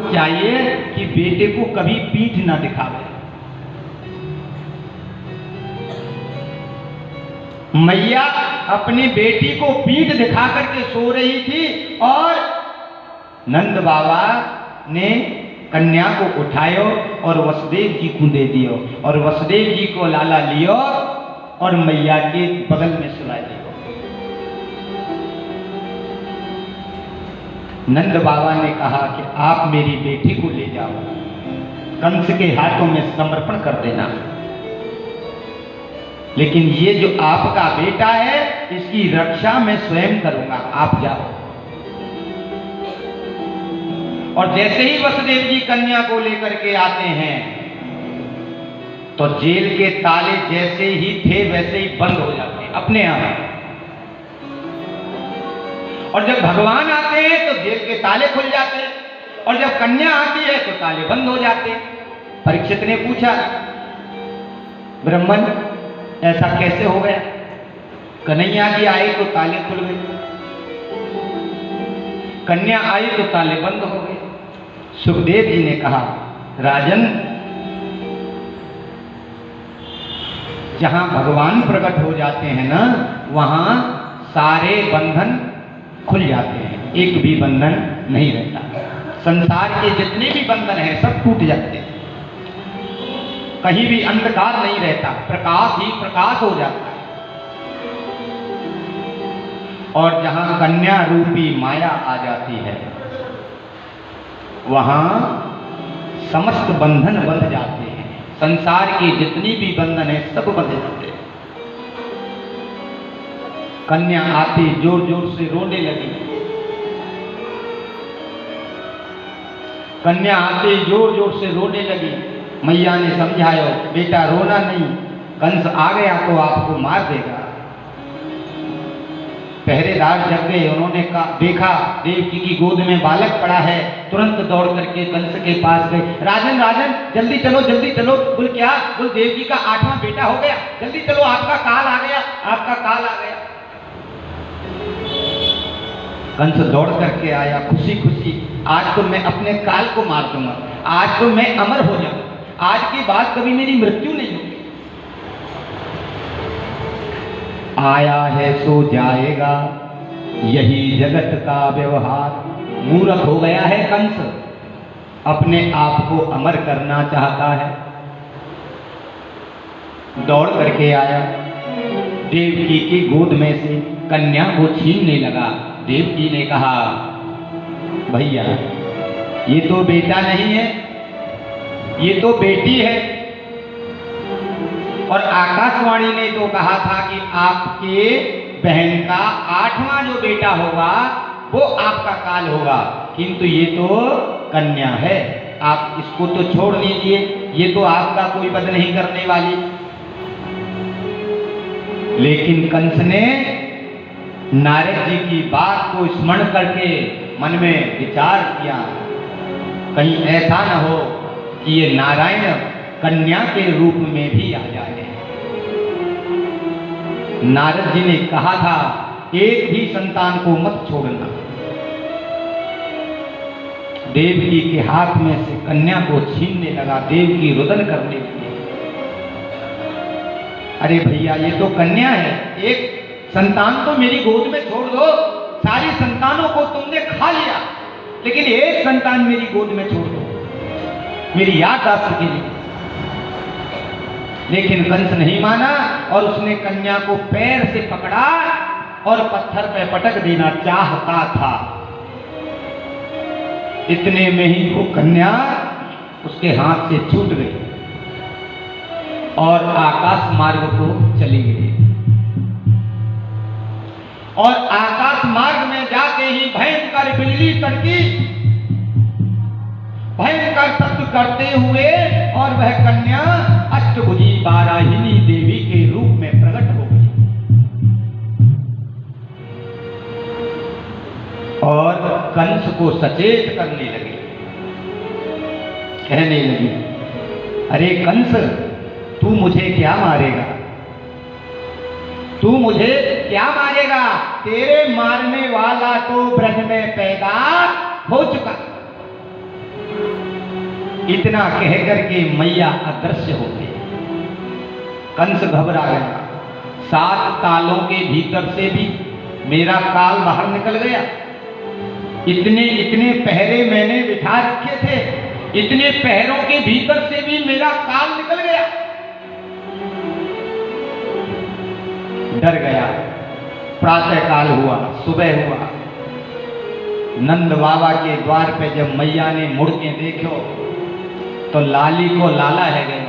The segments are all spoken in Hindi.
चाहिए कि बेटे को कभी पीठ ना दिखावे। मैया अपनी बेटी को पीठ दिखा करके सो रही थी और नंद बाबा ने कन्या को उठायो और वसुदेव जी को दे दियो और वसुदेव जी को लाला लियो और मैया के बगल में सुला दियो। नंद बाबा ने कहा कि आप मेरी बेटी को ले जाओ, कंस के हाथों में समर्पण कर देना, लेकिन ये जो आपका बेटा है इसकी रक्षा मैं स्वयं करूंगा, आप जाओ। और जैसे ही वसुदेव जी कन्या को लेकर के आते हैं तो जेल के ताले जैसे ही थे वैसे ही बंद हो जाते हैं अपने आप। और जब भगवान आते हैं तो जेल के ताले खुल जाते हैं और जब कन्या आती है तो ताले बंद हो जाते हैं। परीक्षित ने पूछा, ब्राह्मण ऐसा कैसे हो गया? कन्हैया जी आई तो ताले खुल गए, कन्या आई तो ताले बंद हो गए। सुखदेव जी ने कहा, राजन, जहां भगवान प्रकट हो जाते हैं ना वहां सारे बंधन खुल जाते हैं, एक भी बंधन नहीं रहता। संसार के जितने भी बंधन हैं सब टूट जाते हैं, कहीं भी अंधकार नहीं रहता, प्रकाश ही प्रकाश हो जाता है। और जहां कन्या रूपी माया आ जाती है वहां समस्त बंधन बंध जाते हैं, संसार के जितनी भी बंधन है सब बंध जाते हैं। कन्या आती जोर जोर से रोने लगी, कन्या आती जोर जोर से रोने लगी। मैया ने समझाया, बेटा रोना नहीं, कंस आ गया तो आपको मार देगा। पहरेदार जग गए, उन्होंने देखा देवकी की गोद में बालक पड़ा है, तुरंत दौड़ करके कंस के पास गए। राजन राजन जल्दी चलो जल्दी चलो। बोल क्या? बोल देवकी का 8वां बेटा हो गया, जल्दी चलो, आपका काल आ गया, आपका काल आ गया। कंस दौड़ करके आया खुशी खुशी, आज तो मैं अपने काल को मार दूंगा, आज तो मैं अमर हो जाऊंगा, आज के बाद कभी मेरी मृत्यु नहीं होगी। आया है सो जाएगा, यही जगत का व्यवहार। मूर्ख हो गया है कंस, अपने आप को अमर करना चाहता है। दौड़ करके आया, देवकी की गोद में से कन्या को छीनने लगा। देवकी ने कहा, भैया ये तो बेटा नहीं है, ये तो बेटी है। और आकाशवाणी ने तो कहा था कि आपके बहन का 8वां जो बेटा होगा वो आपका काल होगा, किंतु ये तो कन्या है, आप इसको तो छोड़ दीजिए, ये तो आपका कोई वध नहीं करने वाली। लेकिन कंस ने नारद जी की बात को स्मरण करके मन में विचार किया, कहीं ऐसा न हो कि ये नारायण कन्या के रूप में भी आ जाए। नारद जी ने कहा था, एक भी संतान को मत छोड़ना। देवकी के हाथ में से कन्या को छीनने लगा, देवकी रुदन करने लगी। अरे भैया ये तो कन्या है, एक संतान तो मेरी गोद में छोड़ दो, सारी संतानों को तुमने खा लिया, लेकिन एक संतान मेरी गोद में छोड़ दो, मेरी याद आ सकेगी। लेकिन कंस नहीं माना और उसने कन्या को पैर से पकड़ा और पत्थर पे पटक देना चाहता था। इतने में ही वो कन्या उसके हाथ से छूट गई और आकाश मार्ग को चली गई। और आकाश मार्ग में जाते ही भयंकर बिजली कड़की, भयंकर शब्द करते हुए और वह कन्या अष्टभुजी बाराहिनी देवी के रूप में प्रकट हो गई और कंस को सचेत करने लगी, कहने लगी, अरे कंस तू मुझे क्या मारेगा, तू मुझे क्या मारेगा? तेरे मारने वाला तो ब्रज में पैदा हो चुका। इतना कह करके मैया अदृश्य हो गई। कंस घबरा गया। 7 तालों के भीतर से भी मेरा काल बाहर निकल गया। इतने इतने पहरे मैंने बिठा रखे थे, इतने पहरों के भीतर से भी मेरा काल निकल गया। डर गया। प्रातः काल हुआ, सुबह हुआ। नंद बाबा के द्वार पे जब मैया ने मुड़ के देखो तो लाली को लाला है गए।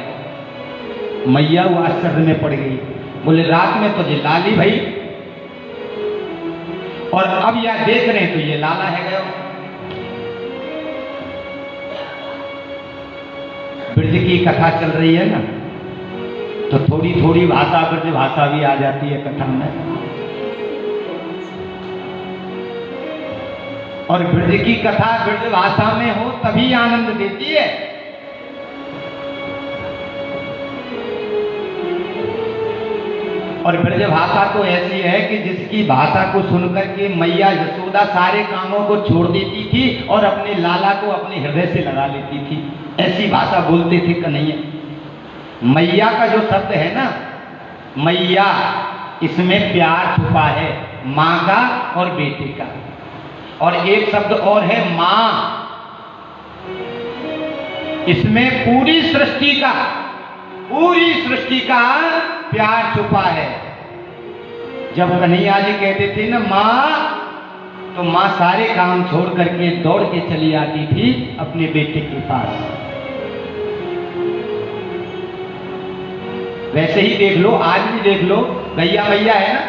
मैया वो आश्चर्य में पड़ गई। बोले रात में तो ये लाली भाई और अब यह देख रहे हैं तो ये लाला है गयो। ब्रज की कथा चल रही है ना, तो थोड़ी थोड़ी भाषा ब्रज भाषा भी आ जाती है कथा में। और ब्रज की कथा ब्रज भाषा में हो तभी आनंद देती है। और ब्रज भाषा तो ऐसी है कि जिसकी भाषा को सुनकर के मैया यशोदा सारे कामों को छोड़ देती थी और अपने लाला को अपने हृदय से लगा लेती थी। ऐसी भाषा बोलते थे कन्हैया। मैया का जो शब्द है ना, मैया, इसमें प्यार छुपा है माँ का और बेटे का। और एक शब्द और है माँ, इसमें पूरी सृष्टि का प्यार छुपा है। जब कन्हैया जी कहते थे ना माँ, तो माँ सारे काम छोड़ करके दौड़ के चली आती थी अपने बेटे के पास। वैसे ही देख लो, आज भी देख लो, गैया मैया है ना,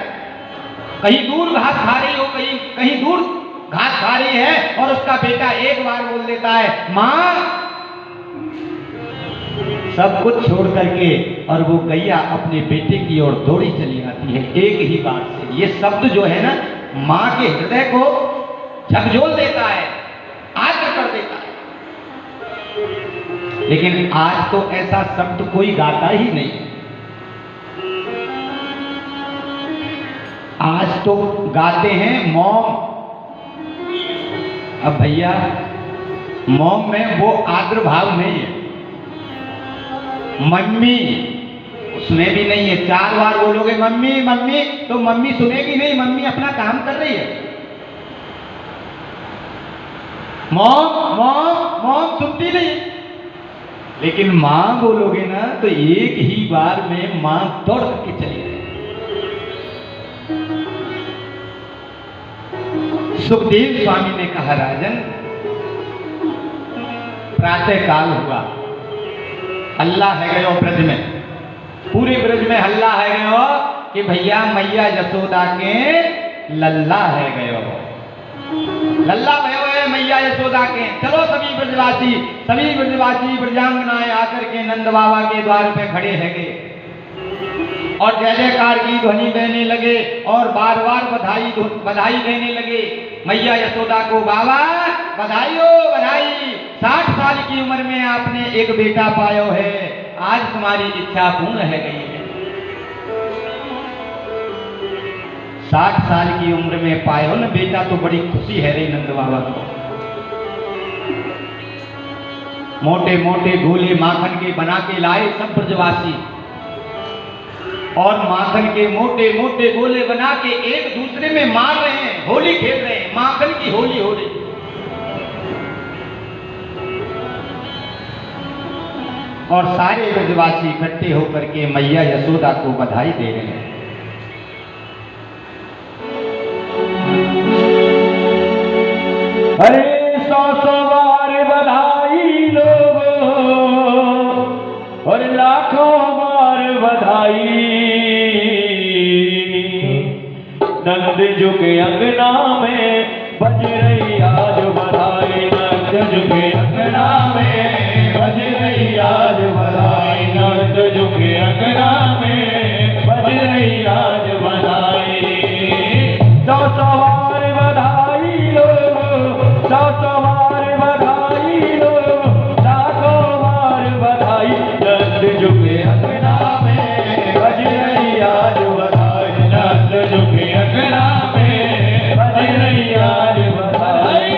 कहीं दूर घास खा रही हो, कहीं दूर घास खा रही है और उसका बेटा एक बार बोल देता है माँ, सब कुछ छोड़ करके और वो गैया अपने बेटे की ओर दौड़ी चली आती है एक ही बार से। ये शब्द जो है ना, माँ के हृदय को झकझोल देता है, आर्द्र कर देता है। लेकिन आज तो ऐसा शब्द कोई गाता ही नहीं। आज तो गाते हैं मॉम। अब भैया मॉम में वो आर्द्र भाव नहीं है। मम्मी उसमें भी नहीं है। 4 बार बोलोगे मम्मी मम्मी तो मम्मी सुनेगी नहीं, मम्मी अपना काम कर रही है। मॉम मॉम मॉम सुनती नहीं। लेकिन मां बोलोगे ना तो एक ही बार में मां दौड़ के चली गई। सुखदेव स्वामी ने कहा राजन, प्रातः काल हुआ, हल्ला है गयो ब्रज में, पूरे ब्रज में हल्ला है गयो कि भैया मैया यशोदा के लल्ला है गयो, लल्ला भयो है मैया यशोदा के। चलो सभी ब्रजवासी ब्रजांगनाएं आकर के नंद बाबा के द्वार पे खड़े हैं गए और जय जयकार की ध्वनि देने लगे और बार बार बधाई देने लगे मैया यशोदा को। बाबा बधाई हो बधाई, 60 साल की उम्र में आपने एक बेटा पायो है, आज तुम्हारी इच्छा पूर्ण है गई है। 60 साल की उम्र में पायो ना बेटा, तो बड़ी खुशी है रे नंद बाबा को। मोटे मोटे गोले माखन के बना के लाए सब ब्रजवासी और माखन के मोटे मोटे गोले बना के एक दूसरे में मार रहे हैं, होली खेल रहे हैं, माखन की होली हो रही। और सारे ब्रजवासी इकट्ठे होकर के मैया यशोदा को बधाई दे रहे हैं। अरे 100 बार बधाई लोगों और लाखों बार बधाई, नंद जो के अंगना में बज रही आज बधाई, नंद जो के अंगना में बज रही आज बधाई, नंद जो के अंगना में बज रही आज बधाई। 100 बार बधाई लो, 100 बार बधाई लो, लाखों बार बधाई, नंद जो के अंगना में बज रही आज बधाई, नंद जो के अंगना में बज रही आज बधाई।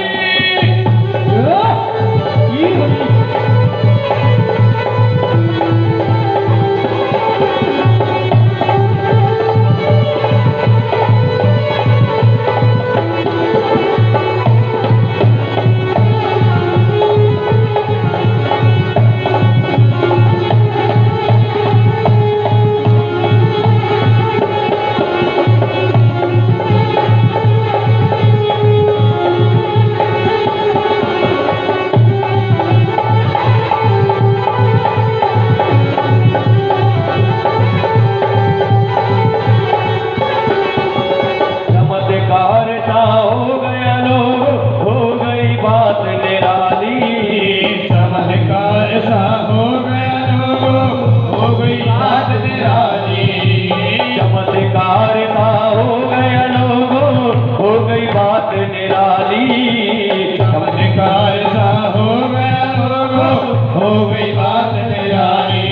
ऐसा हो गया लोगों, हो गई बात निराली। चमत्कार सा हो गया लोगों, हो गई बात निराली। चमत्कार सा हो गया लोगों, हो गई बात निराली।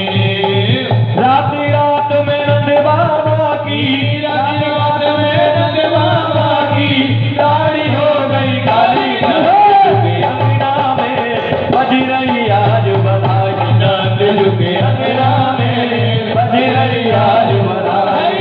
रात रात में नंद बाबा की, रात रात में नंद बाबा की दाढ़ी हो गई काली। अंगना में बज रही आज बधाई, नंद के अंगना में बज रही आज बधाई।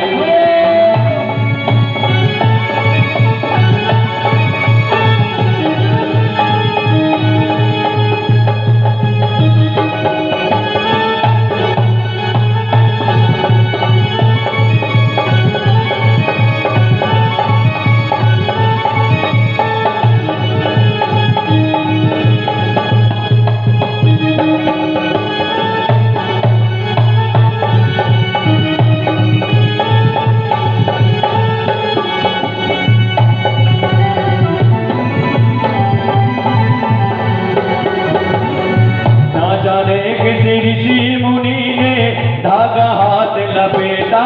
धागा हाथ लपेटा,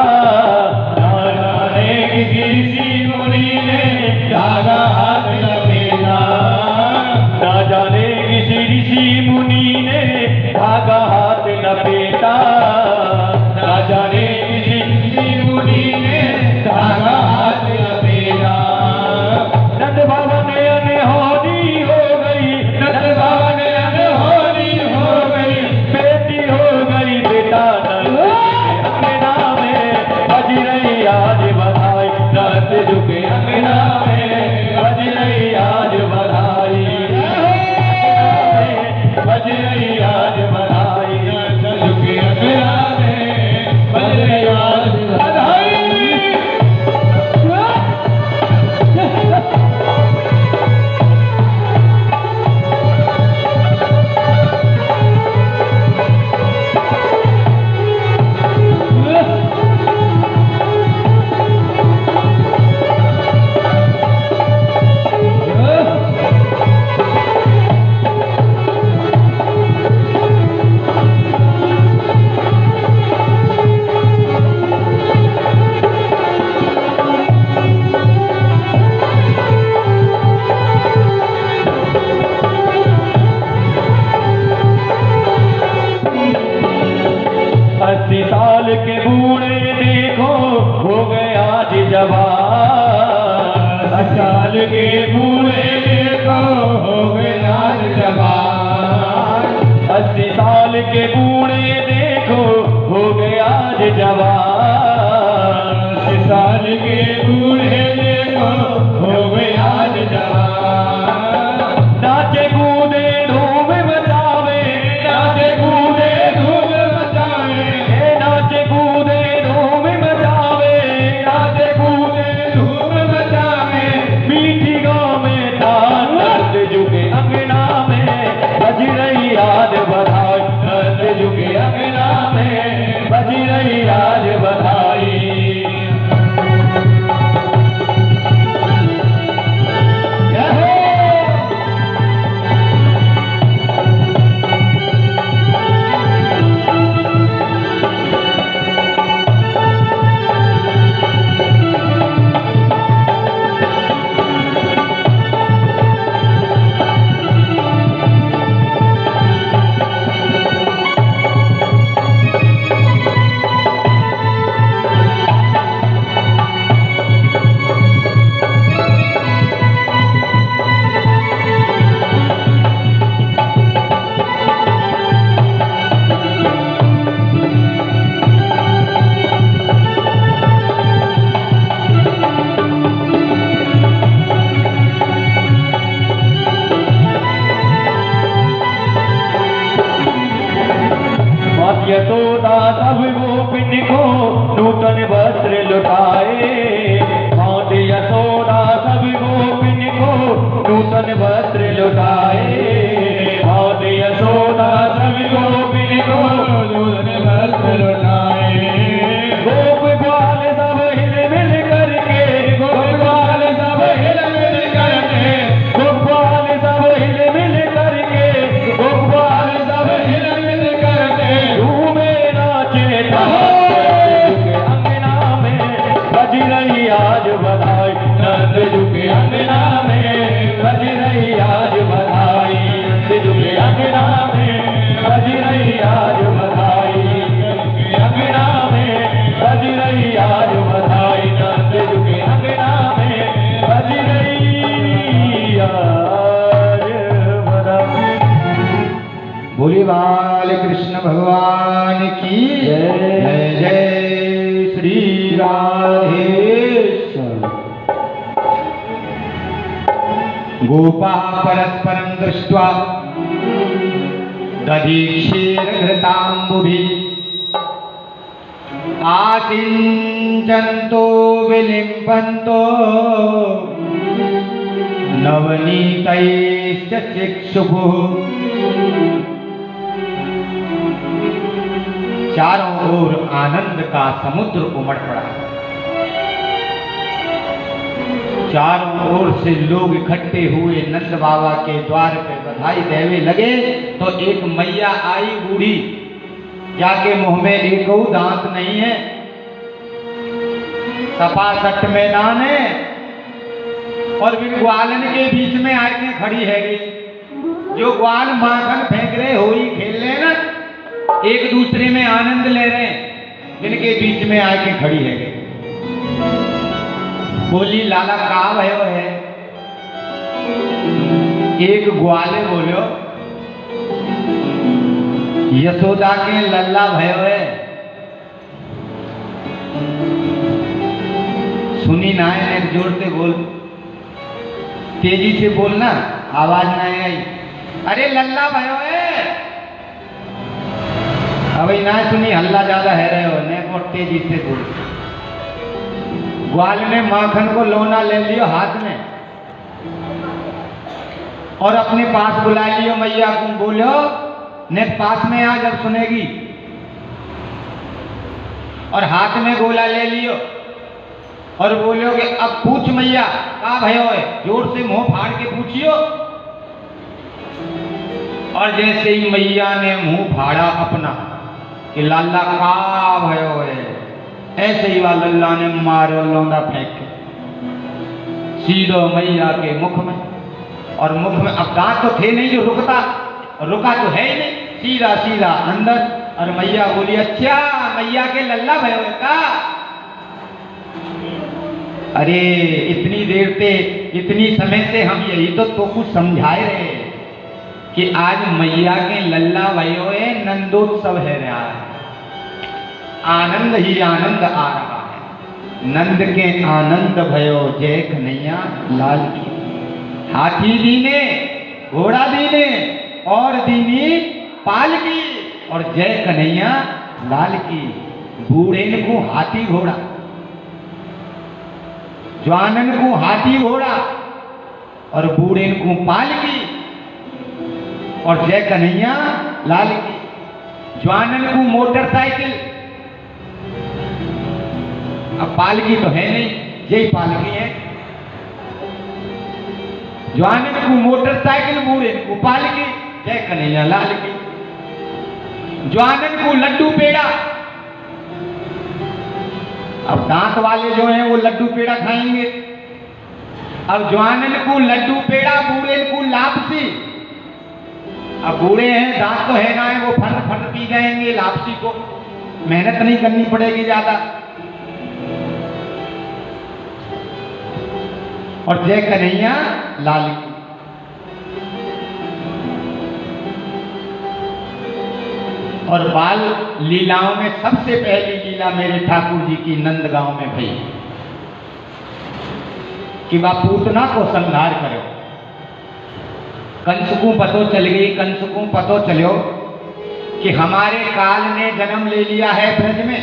ना जाने किसी ऋषि मुनि ने धागा हाथ लपेटा। ना जाने किसी ऋषि मुनि ने धागा हाथ लपेटा। ना जाने किसी ऋषि मुनि ने धागा हाथ लपेटा। नंद भवन अनहोनी हो गई, नंद भवन अनहोनी हो गई, बेटी हो गई बेटा। आज बधाई, नंद झुके अंगना में बज रही आज बधाई। बज रही आज बधाई, नंद झुके अंगना में बज रही आज बधाई। साल के बूढ़े देखो हो गए आज जवान। 80 साल के बूढ़े देखो हो गए आज जवान। 80 साल के बूढ़े देखो हो गए आज जवान। 80 साल के बूढ़े देखो हो गए आज जवान। नाचे कूदे धूम मचावे, नाचे कूदे धूम मचावे, नाचे कूदे धूम मचावे, नाचे कूदे धूम मचावे। मीठी गाँव में तान, नंद झुके अंगना में बज रही आज बधाई। नंद झुके अंगना में बज रही आज बधाई। यशोदा सब गोपिन को नूतन वस्त्र लुटाए। मात यशोदा सब गोपिन को नूतन वस्त्र लुटाए। मात यशोदा सब गोपिन को नूतन वस्त्र लुटाए। गोप ग्वाल सब हिल मिल करके, गोप ग्वाल सब हिल मिल करके, गोप ग्वाल सब हिल मिल करके, गोप ग्वाल सब हिल मिल बोले बाल कृष्ण भगवान की जय। जय जय श्री राधेश्वर। गोपा परस्परं दृष्ट्वा दधीक्षीरघृताम्बुभिः आसिञ्चन्तो विलिम्पन्तो नवनीतैश्च चिक्षुभुः। चारों ओर आनंद का समुद्र उमड़ पड़ा। चारों ओर से लोग इकट्ठे हुए नंद बाबा के द्वार पे बधाई देवे लगे। तो एक मैया आई बूढ़ी, जाके मुंह में एक दांत नहीं है, सपासट मैदान है, और फिर ग्वालन के बीच में आके खड़ी है गई। जो ग्वाल माखन फेंक रहे हो ही खेल रहे ना, एक दूसरे में आनंद ले रहे हैं, जिनके बीच में आके खड़ी है गई। बोली लाला का भयो है। एक ग्वाले बोलो यशोदा के लल्ला भयो है। सुनी ना है, एक जोर से बोल, तेजी से बोलना, आवाज ना आई। अरे लल्ला भयो है। अभी ना सुनी, हल्ला ज्यादा है रहे हो ने, और तेजी से बोल। ग्वाल ने माखन को लोना ले लियो हाथ में और अपने पास बुला लियो मैया को। बोलो ने पास में आ जब सुनेगी, और हाथ में गोला ले लियो और बोलोगे अब पूछ मैया का भयो है। जोर से मुंह फाड़ के पूछियो। और जैसे ही मैया ने मुंह फाड़ा अपना कि लाला का भयो है, ऐसे ही वह लल्ला ने मारो लौंडा फेंक के सीधो मैया के मुख में। और मुख में अब दांत तो थे नहीं जो रुका तो है ही नहीं, सीधा सीधा अंदर। और मैया बोली अच्छा मैया के लल्ला भयो है का। अरे इतनी देर से, इतनी समय से हम यही तो कुछ समझाए रहे कि आज मैया के लल्ला भयो है, नंदोत्सव है रहा है, आनंद ही आनंद आ रहा है। नंद के आनंद भयो जय कन्हैया लाल की। हाथी दीने, घोड़ा दीने और दीनी पाल की, और जय कन्हैया लाल की। बूढ़े को हाथी घोड़ा, जवानन को हाथी घोड़ा और बूढ़े को पाल की, और जय कन्हैया लाल की। जवानन को मोटरसाइकिल, अब पालकी तो है नहीं, यही पालकी है। जवानन को मोटरसाइकिल, बूढ़े को पालकी, जय कन्हैया लाल की। जवानन को लड्डू पेड़ा, अब दांत वाले जो हैं वो लड्डू पेड़ा खाएंगे। अब जवानन को लड्डू पेड़ा, बूढ़े को लापसी। अब बूढ़े हैं, दांत तो है ना, वो फट फट पी जाएंगे लापसी को, मेहनत नहीं करनी पड़ेगी ज्यादा। और जय कन्हैया लाल की। और बाल लीलाओं में सबसे पहली लीला मेरे ठाकुर जी की नंद गांव में भई कि वह पूतना को संहार करो। कंस को पतो चल गई, कंस को पतो चलो कि हमारे काल ने जन्म ले लिया है ब्रज में।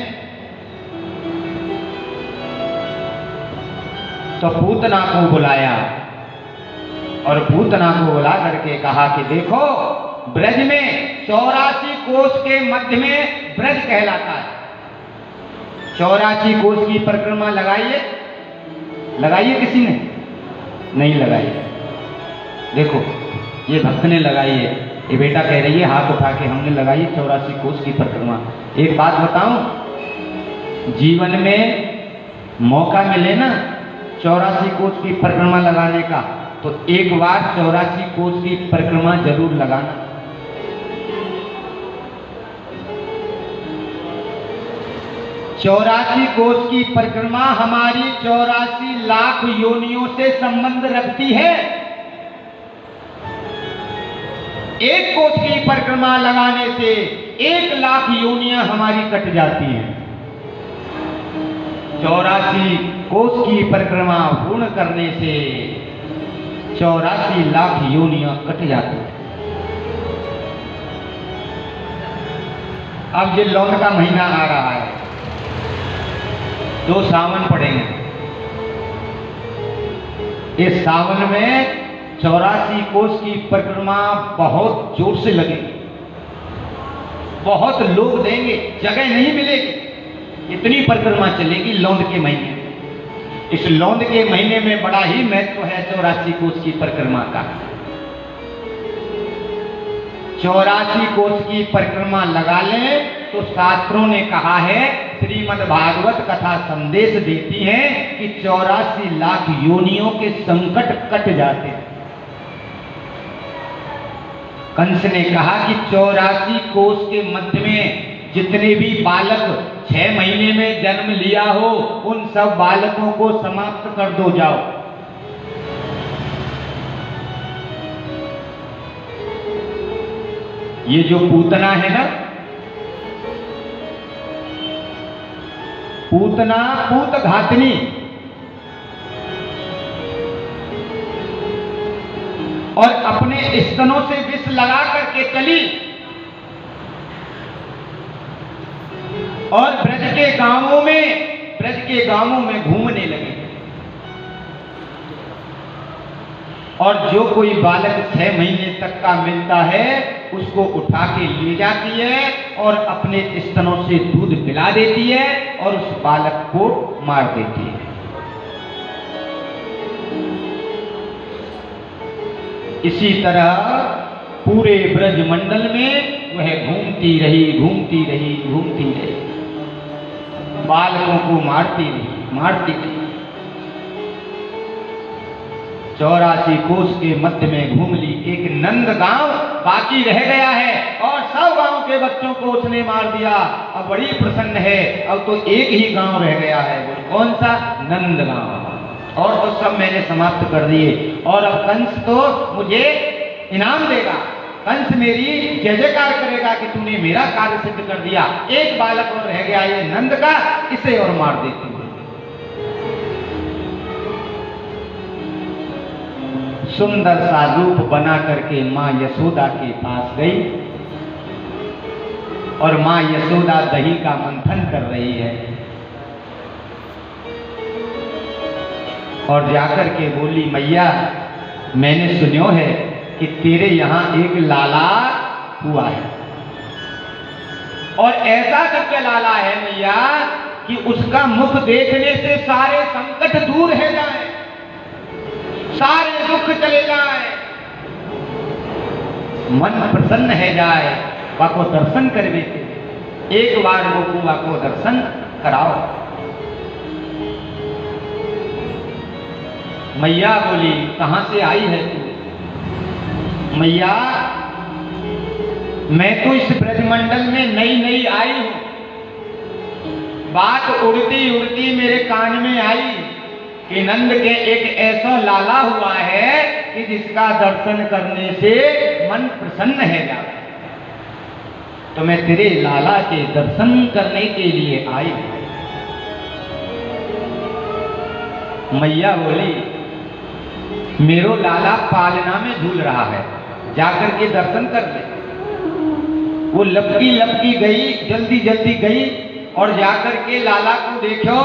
तो पूतना को बुलाया और पूतना को बुला करके कहा कि देखो ब्रज में 84 कोस के मध्य में ब्रज कहलाता है। 84 कोस की परिक्रमा लगाइए, लगाइए किसी ने नहीं लगाई। देखो ये भक्त ने लगाई है, ये बेटा कह रही है हाथ उठा के हमने लगाई 84 कोस की परिक्रमा। एक बात बताऊं, जीवन में मौका मिले ना 84 कोस की परिक्रमा लगाने का, तो एक बार 84 कोस की परिक्रमा जरूर लगाना। 84 कोस की परिक्रमा हमारी 84 लाख योनियों से संबंध रखती है। एक कोस की परिक्रमा लगाने से 1,00,000 योनियां हमारी कट जाती हैं। 84 कोस की परिक्रमा पूर्ण करने से 84 लाख योनियां कट जाती हैं। अब ये लौन का महीना आ रहा है, 2 सावन पड़ेंगे। इस सावन में 84 कोस की परिक्रमा बहुत जोर से लगेगी, बहुत लोग देंगे, जगह नहीं मिलेगी, इतनी परिक्रमा चलेगी लौंद के महीने में। इस लौंद के महीने में बड़ा ही महत्व है 84 कोस की परिक्रमा का। 84 कोस की परिक्रमा लगा लें तो शास्त्रों ने कहा है, श्रीमद् भागवत कथा संदेश देती है कि 84 लाख योनियों के संकट कट जाते हैं। कंस ने कहा कि 84 कोस के मध्य में जितने भी बालक 6 महीने में जन्म लिया हो, उन सब बालकों को समाप्त कर दो जाओ। ये जो पूतना है ना, पूतना पूत घातनी, और अपने स्तनों से विष लगा करके चली और ब्रज के गांवों में घूमने लगे। और जो कोई बालक 6 महीने तक का मिलता है उसको उठा के ले जाती है और अपने स्तनों से दूध पिला देती है और उस बालक को मार देती है। इसी तरह पूरे ब्रज मंडल में वह घूमती रही, बालकों को मारती रही। 84 कोस के मध्य में घूम ली। एक नंद गांव बाकी रह गया है और सब गांव के बच्चों को उसने मार दिया। अब बड़ी प्रसन्न है, अब तो एक ही गांव रह गया है। वो कौन सा? नंद गांव। और तो सब मैंने समाप्त कर दिए और अब कंस तो मुझे इनाम देगा, कंस मेरी जय जयकार करेगा कि तूने मेरा कार्य सिद्ध कर दिया। एक बालक और रह गया ये नंद का, इसे और मार देती हूँ। सुंदर सा रूप बना करके मां यशोदा के पास गई और मां यशोदा दही का मंथन कर रही है और जाकर के बोली, मैया मैंने सुनो है कि तेरे यहां एक लाला हुआ है और ऐसा दिव्य लाला है मैया कि उसका मुख देखने से सारे संकट दूर है जाए, सारे दुख चले जाए, मन प्रसन्न है जाए। वाको दर्शन करवे, एक बार वो वाको दर्शन कराओ। मैया बोली, कहां से आई है तू? मैया मैं तो इस ब्रजमंडल में नई आई हूं। बात उड़ती उड़ती मेरे कान में आई कि नंद के एक ऐसा लाला हुआ है कि जिसका दर्शन करने से मन प्रसन्न है जाता। तो मैं तेरे लाला के दर्शन करने के लिए आई। मैया बोली, मेरो लाला पालना में झूल रहा है, जाकर के दर्शन कर ले। वो लपकी गई, जल्दी गई और जाकर के लाला को देखो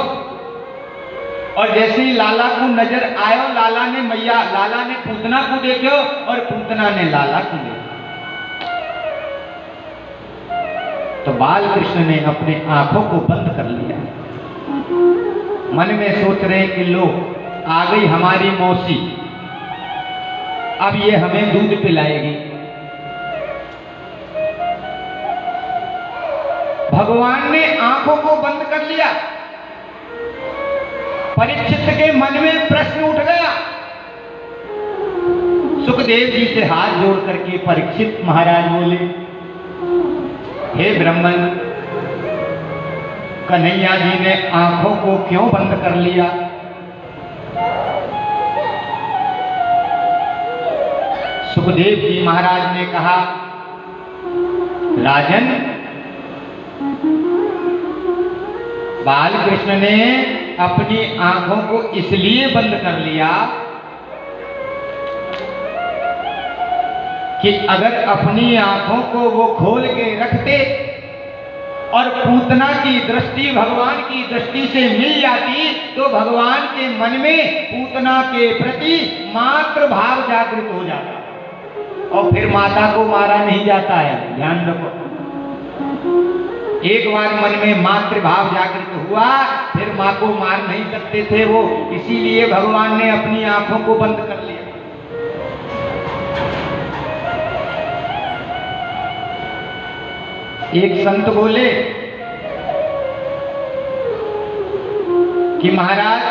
और जैसे ही लाला को नजर आयो, लाला ने पूतना को देखो और पूतना ने लाला को देखो। तो बाल कृष्ण ने अपने आंखों को बंद कर लिया। मन में सोच रहे कि लो आ गई हमारी मौसी, अब ये हमें दूध पिलाएगी। भगवान ने आंखों को बंद कर लिया। परीक्षित के मन में प्रश्न उठ गया। सुखदेव जी से हाथ जोड़ करके परीक्षित महाराज बोले, हे ब्राह्मण, कन्हैया जी ने आंखों को क्यों बंद कर लिया? सुखदेव जी महाराज ने कहा, राजन, बाल कृष्ण ने अपनी आंखों को इसलिए बंद कर लिया कि अगर अपनी आंखों को वो खोल के रखते और पूतना की दृष्टि भगवान की दृष्टि से मिल जाती तो भगवान के मन में पूतना के प्रति मात्र भाव जागृत हो जाता और फिर माता को मारा नहीं जाता है। ध्यान रखो, एक बार मन में मात्र भाव जागृत हुआ फिर मां को मार नहीं सकते थे वो, इसीलिए भगवान ने अपनी आंखों को बंद कर लिया। एक संत बोले कि महाराज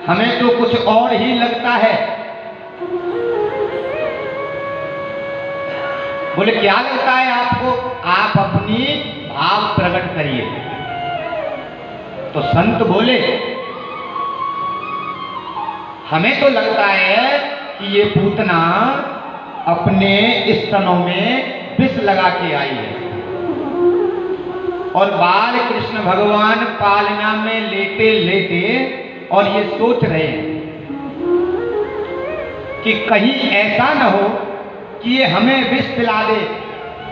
हमें तो कुछ और ही लगता है। बोले क्या लगता है आपको? आप अपनी भाव प्रकट करिए। तो संत बोले हमें तो लगता है कि ये पूतना अपने स्तनों में विष लगा के आई है और बाल कृष्ण भगवान पालना में लेटे लेटे और ये सोच रहे हैं कि कहीं ऐसा न हो कि ये हमें विष पिला दे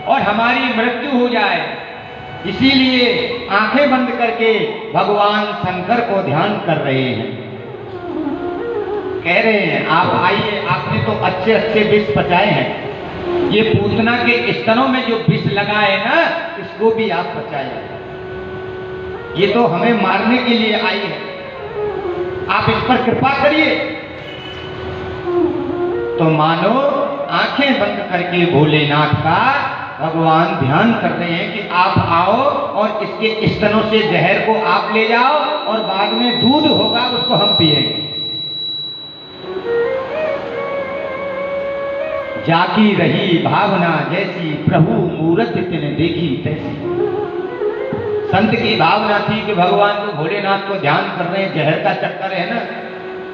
और हमारी मृत्यु हो जाए, इसीलिए आंखें बंद करके भगवान शंकर को ध्यान कर रहे हैं। कह रहे हैं आप आइए, आपने तो अच्छे अच्छे विष पचाए हैं, ये पूतना के स्तनों में जो विष लगा है ना इसको भी आप पचाइए, ये तो हमें मारने के लिए आई है, आप इस पर कृपा करिए। तो मानो आंखें बंद करके भोलेनाथ का भगवान ध्यान कर रहे हैं कि आप आओ और इसके स्तनों से जहर को आप ले जाओ और बाद में दूध होगा उसको हम पिएंगे। जाकी रही भावना जैसी प्रभु मूरत तिन देखी तैसी। संत की भावना थी कि भगवान को भोलेनाथ को ध्यान कर रहे हैं, जहर का चक्कर है ना,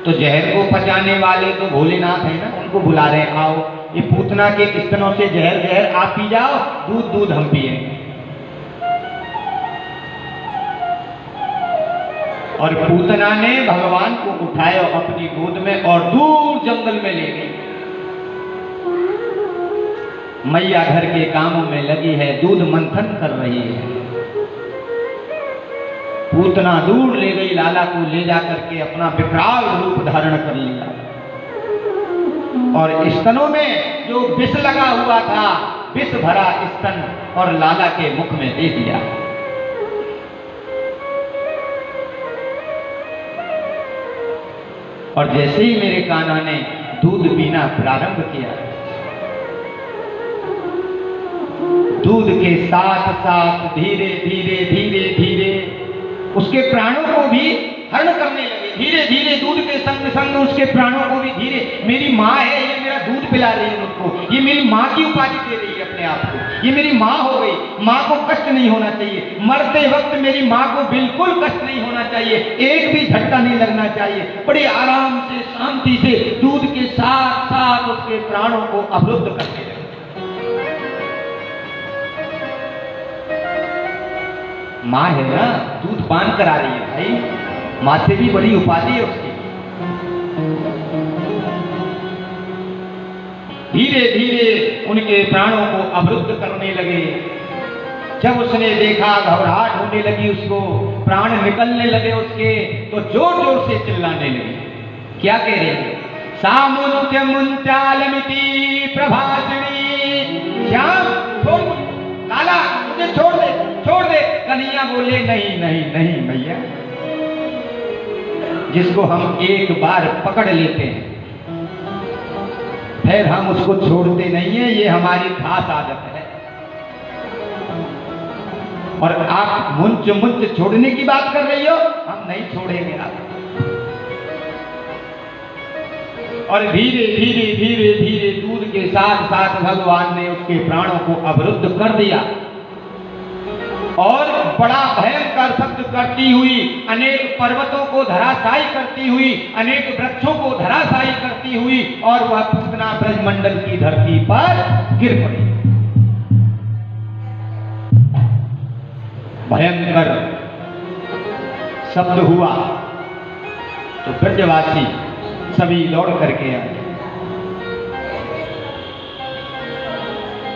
तो जहर को पचाने वाले तो भोलेनाथ है ना, उनको बुला रहे आओ, ये पूतना के स्तनों से जहर जहर आप पी जाओ, दूध दूध हम पिएंगे। और पूतना ने भगवान को उठाया अपनी गोद में और दूर जंगल में ले गई। मैया घर के कामों में लगी है, दूध मंथन कर रही है। पूतना दूर ले गई, लाला को ले जाकर के अपना विकराल रूप धारण कर लिया और स्तनों में जो विष लगा हुआ था, विष भरा स्तन और लाला के मुख में दे दिया। और जैसे ही मेरे कान्हा ने दूध पीना प्रारंभ किया, दूध के साथ साथ धीरे धीरे धीरे धीरे उसके प्राणों को भी हरण करने लगे। धीरे धीरे दूध के संग संग उसके प्राणों को भी धीरे, मेरी माँ है, ये मेरा दूध पिला रही है मुझको, ये मेरी माँ की उपाधि दे रही है अपने आप को, ये मेरी माँ हो गई, माँ को कष्ट नहीं होना चाहिए, मरते वक्त मेरी माँ को बिल्कुल कष्ट नहीं होना चाहिए, एक भी झटका नहीं लगना चाहिए। बड़े आराम से शांति से दूध के साथ साथ उसके प्राणों को अवरुद्ध करने लगे। माँ है ना, दूध पान करा रही है भाई, माँ से भी बड़ी उपाधि है उसकी। धीरे धीरे उनके प्राणों को अवरुद्ध करने लगे। जब उसने देखा घबराहट होने लगी, उसको प्राण निकलने लगे उसके, तो जोर जोर से चिल्लाने लगे। क्या कह रहे थे? सामुंच मुंचालमिति प्रभासिनी, श्याम छोड़, लाला मुझे छोड़ दे, छोड़ दे। कन्हैया बोले नहीं नहीं नहीं भैया, जिसको हम एक बार पकड़ लेते हैं फिर हम उसको छोड़ते नहीं है, ये हमारी खास आदत है। और आप मुंच मुंच छोड़ने की बात कर रही हो, हम नहीं छोड़ेंगे आप। और धीरे धीरे धीरे धीरे दूध के साथ साथ भगवान ने उसके प्राणों को अवरुद्ध कर दिया और बड़ा भयंकर शब्द करती हुई, अनेक पर्वतों को धराशायी करती हुई, अनेक वृक्षों को धराशायी करती हुई, और वह पूतना ब्रजमंडल की धरती पर गिर पड़ी। भयंकर शब्द हुआ तो ब्रजवासी सभी दौड़ करके आए।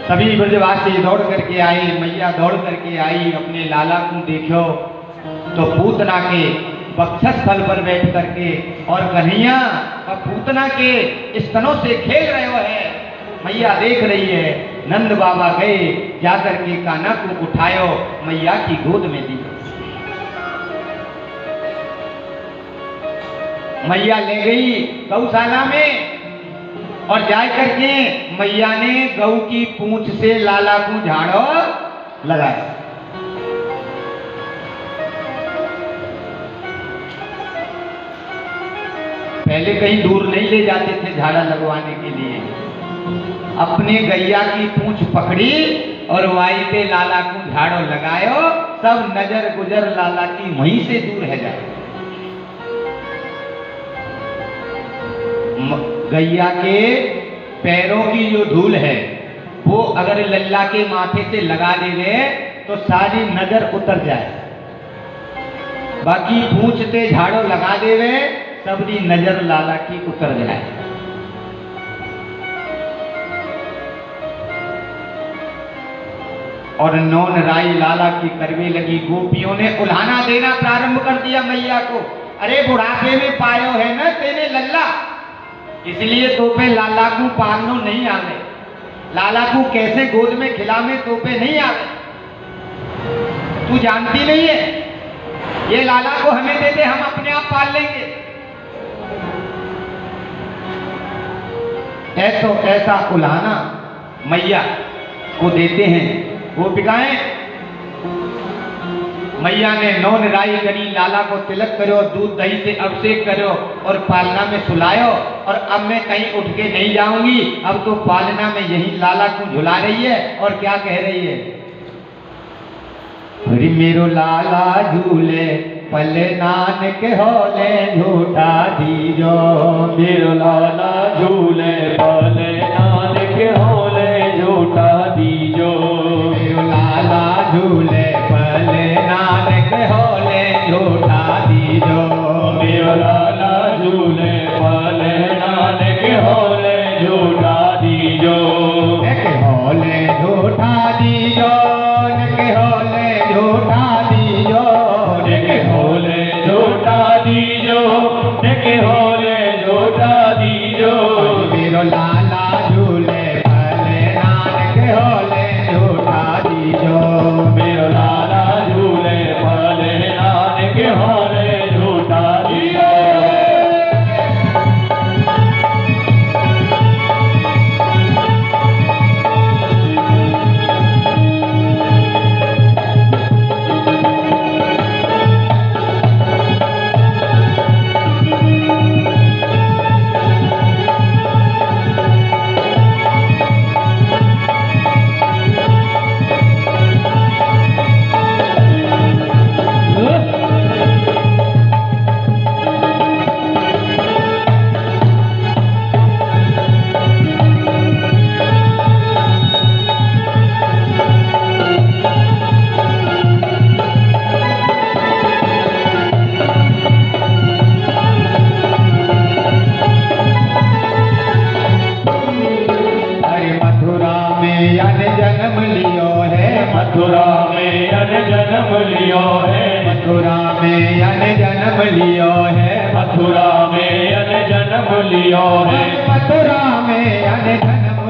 सभी ब्रजवासी दौड़ करके आई, मैया दौड़ करके आई, अपने लाला को देखो तो पूतना के वक्षस्थल पर बैठ करके और कन्हैया पूतना के स्तनों से खेल रहे हो है। मैया देख रही है। नंद बाबा गए, जाकर के कान्हा को उठायो, मैया की गोद में दी। मैया ले गई गौशाला में और जाकर के मैया ने गऊ की पूंछ से लाला को झाड़ो लगाया। पहले कहीं दूर नहीं ले जाते थे झाड़ा लगवाने के लिए, अपने गैया की पूंछ पकड़ी और वाई पे लाला को झाड़ो लगायो, सब नजर गुजर लाला की वहीं से दूर है जाए। गैया के पैरों की जो धूल है वो अगर लल्ला के माथे से लगा देवे तो सारी नजर उतर जाए, बाकी पूंछते झाड़ो लगा देवे सबरी नजर लाला की उतर जाए। और नौन राई लाला की करवे लगी। गोपियों ने उल्हाना देना प्रारंभ कर दिया मैया को। अरे बुढ़ापे में पायो है ना तेने लल्ला, इसलिए तोपे लाला को पालनो नहीं आवे, लाला को कैसे गोद में खिलावे तोपे नहीं आवे। तू जानती नहीं है, ये लाला को हमें दे दे, हम अपने आप पाल लेंगे। ऐसा उल्हाना मैया को देते हैं गोपिकाएं। मैया ने नौन राई करी, लाला को तिलक करो, दूध दही से अभिषेक करो और पालना में सुलायो। और अब मैं कहीं उठ के नहीं जाऊंगी, अब तो पालना में यही लाला को झुला रही है। और क्या कह रही है, अरे मेरो लाला झूले पले नानक होले झूठा दीजो, मेरो लाला झूले पले नानक होले झूठा दीजो, मेरो लाला झूले पले नानक होले झूठा दीजो, मेरो लाला झूले पले नानक होले झूठा दीजो, होले झूठा दीजो, होले झूठा दीजो, होले झूठा दीजो, होले झूठा दीजो, मेरो लाला झूले पले नानक होले झूठा दीजो, मेरो लाला झूले पले नानक होले झूठा दीजो। मथुरा में अन जन्म लियो है, मथुरा में अन जन्म लियो है, मथुरा में अन जन्म लियो है, मथुरा में अन जन्म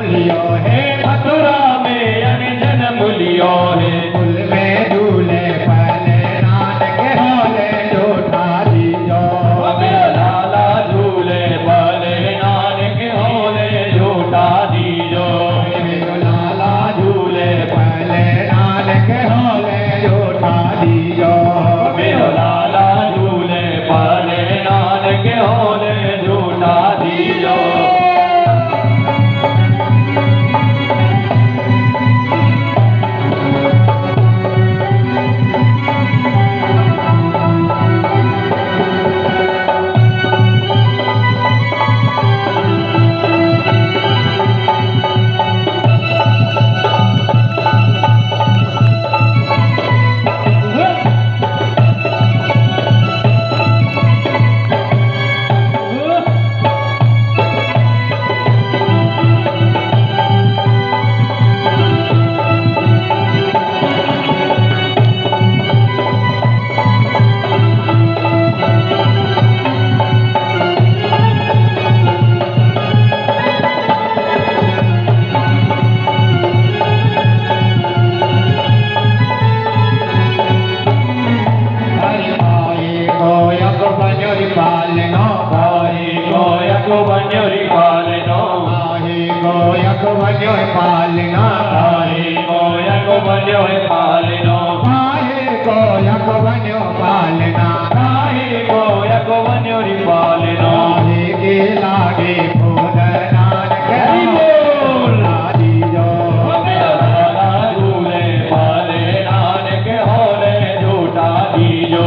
लियो है, मथुरा में अन जन्म लियो है, कुल में झूले पले नानक होले झूठा दीजो, मेरो लाला झूले पले नानक होले झूठा दीजो, मेरो लाला झूले पले नानक होले झूठा दीजो, मेरो लाला झूले पले नानक होले झूठा दीजो। बन्यो है पालनो काहे को यक बन्यो पालना काहे को यक बन्यो री पालनो काहे के लागे फूल नानक हरि बोल राजी जो मेरा लाला झूले पाले नानक होले झूठा दीजो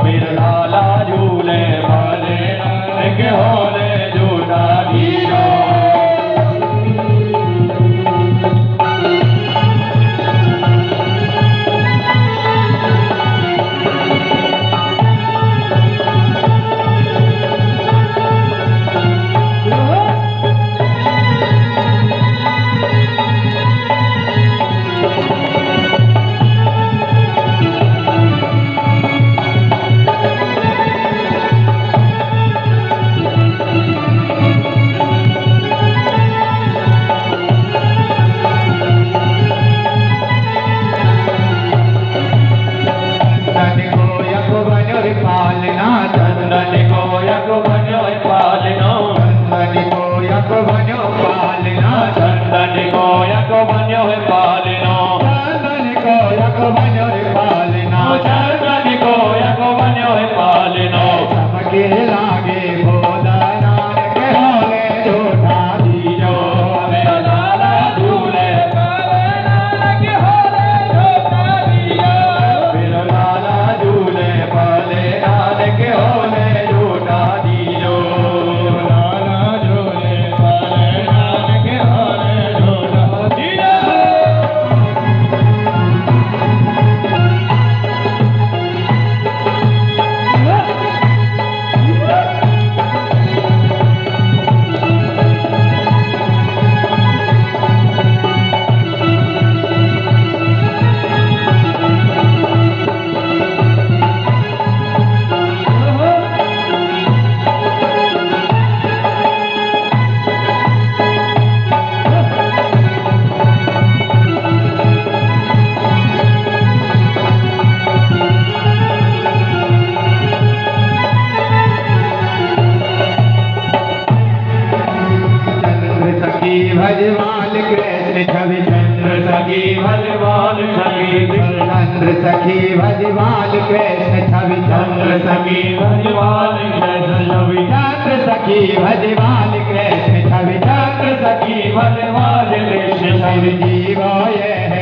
मेरा लाला झूले पाले नानक होले झूठा दीजो चंदन को यक बन्यो है पालनो चंदन को यक बन्यो पालना चंदन को यक बन्यो है पालनो चंदन को यक बन्यो पालना चंदन को यक बन्यो है पालनो चमके लागे फूल नानक होले झूठा दीजो मेरा लाला झूले पाले नानक होले झूठा दीजो मेरा लाला झूले पाले नानक होले झूठा दीजो लाला झूले पाले नानक होले झूठा दीजो भजवाल कृष्ण छवि चंद्र सखी भगवान सखी कृष्ण चंद्र सखी भजवाल कृष्ण छवि चंद्र चंद्र सखी भगवान कृष्ण छवि चंद्र सखी भजवाल कृष्ण छवि चंद्र सखी भगवान कृष्ण छवि शिव जी गए